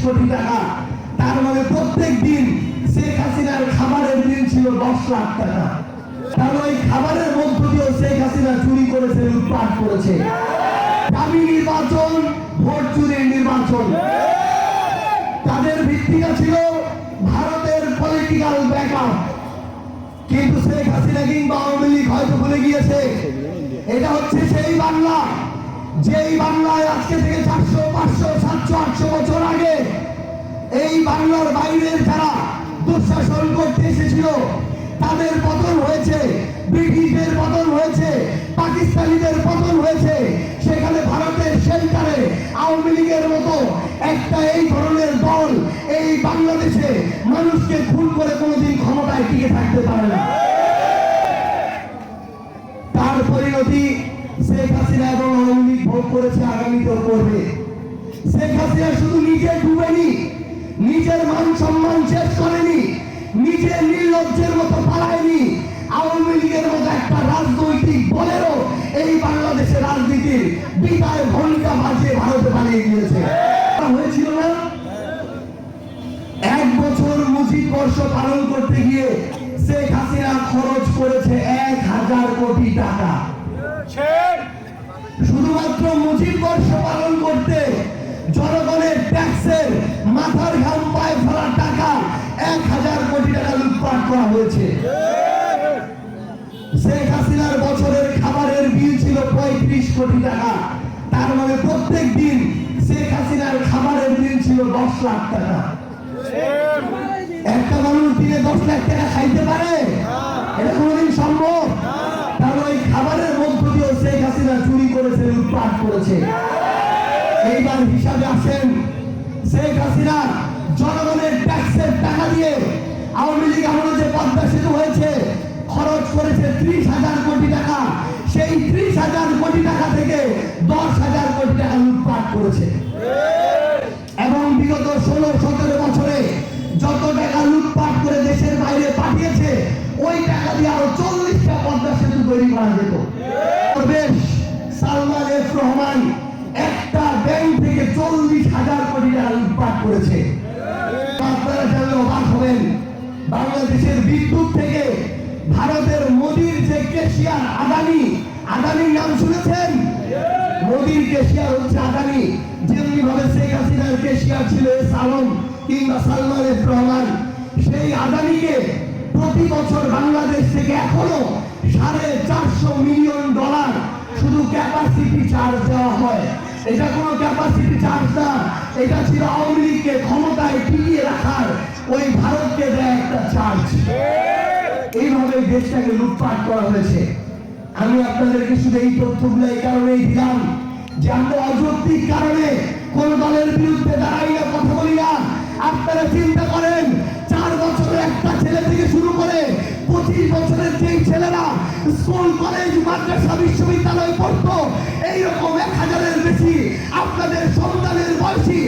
কোটি টাকা। তার মানে প্রত্যেক দিন শেখ হাসিনার খাবারের বিল ছিল 10 লাখ টাকা। কারণ ওই খাবারের মধ্য দিয়েও শেখ হাসিনা চুরি করেছে, লুটপাট করেছে। দামি নির্বাচন, ভোট চুরির নির্বাচন। তাদের ভিত্তিটা ছিল ভারতের পলিটিক্যাল ব্যাকআপ। কিন্তু শেখ হাসিনা কিংবা আওয়ামী লীগ হয়তো ভুলে গিয়েছে এটা হচ্ছে সেই বাংলা, যেই বাংলায় আজকে থেকে 400, 500, 700, 800 বছর আগে এই বাংলার বাইরের যারা দুঃশাসন করতে এসেছিল তাদের পতন হয়েছে, ব্রিটিশদের পতন হয়েছে, পাকিস্তানিদের পতন হয়েছে। সেখানে ভারতের সেন্টারে আওয়ামী লীগের মতো একটা এই ধরনের দল এই বাংলাদেশে মানুষকে খুন করে কোনোদিন ক্ষমতায় টিকে থাকতে পারে না। তার পরিণতি শেখ হাসিনা এবং আওয়ামী লীগ ভোগ করেছে, আগামীতেও করবে। শেখ হাসিনা শুধু নিজে ডুবেনি, নিজের মান সম্মান শেষ করেনি, নিজে নির্লজ্জের মতো পালায়নি। আওয়ামী লীগের মতো একটা রাজনৈতিক দলেরও এই বাংলাদেশের রাজনীতির বিদায় ঘণ্টা বাজিয়ে ভারতে পালিয়ে গিয়েছে। হয়েছিল না, 1 বছর মুজিব বর্ষ পালন করতে গিয়ে শেখ হাসিনা খরচ করেছে 1000 কোটি টাকা। শুধুমাত্র মুজিব বর্ষ পালন করতে জনগণের ট্যাক্সের মাথার ঘাম পায়ে ফেলা টাকা 1000 কোটি টাকা লুটপাট করা হয়েছে। শেখ হাসিনার বছরের খাবারের বিল ছিল 35 কোটি টাকা। তার মানে প্রত্যেক দিন শেখ হাসিনার খাবারের বিল ছিল 10 লাখ টাকা। একটা মানুষ দিনে 10 লাখ টাকা খাইতে পারে? এটা কোনোদিন সম্ভব? কারণ ওই খাবারের মধ্য দিয়েও শেখ হাসিনা চুরি করেছে, লুটপাট করেছে। এইবার হিসাবে আসেন, শেখ হাসিনা জনগণের ট্যাক্সের টাকা দিয়ে আওয়ামী লীগ আমলে যে পদ্মা সেতু হয়েছে খরচ করেছে 30,000 কোটি টাকা। সেই 30,000 কোটি টাকা থেকে 10,000 কোটি টাকা লুটপাট করেছে। এবং বিগত 16-17 বছরে যত টাকা লুটপাট করে দেশের বাইরে পাঠিয়েছে ওই টাকা দিয়ে আরো 40টা পদ্মা সেতু তৈরি করা যেত। বেশ, সালমান এফ রহমান একটা ব্যাংক থেকে 40,000 কোটি টাকা লুটপাট করেছে। আপনারা জানলে অবাক হবেন, বাংলাদেশের বিদ্যুৎ থেকে ভারতের মোদির যে কেশিয়ার আদানির নাম শুনেছেন? মোদির কেশিয়ার হচ্ছে আদানি। যেমনি ভাবে শেখ হাসিনার কেশিয়ার ছিল এস আলম কিংবা সালমান এফ রহমান, সেই আদানিকে প্রতি বছর বাংলাদেশ থেকে এখনো $450 মিলিয়ন শুধু ক্যাপাসিটি চার্জ দেওয়া হয়। এটা কোনো ক্যাপাসিটি চার্জ না, এটা ছিল আওয়ামী লীগকে ক্ষমতায় টিকিয়ে রাখার ওই ভারতকে দেয় একটা চার্জ। এইভাবে দেশটাকে লুটপাট করা হয়েছে। আমি আপনাদেরকে শুধু এই তথ্যগুলো এই কারণেই দিলাম যে আমরা অযৌক্তিক কারণে কোন দলের বিরুদ্ধে দাঁড়াই না, কথা বলি না। আপনারা চিন্তা করেন, 4 বছরের একটা ছেলে থেকে শুরু করে 25 বছরের যেই ছেলেরা স্কুল, কলেজ, মাদ্রাসা, বিশ্ববিদ্যালয় পড়তো, এইরকম 1000-এর বেশি আপনাদের সন্তানের বয়সী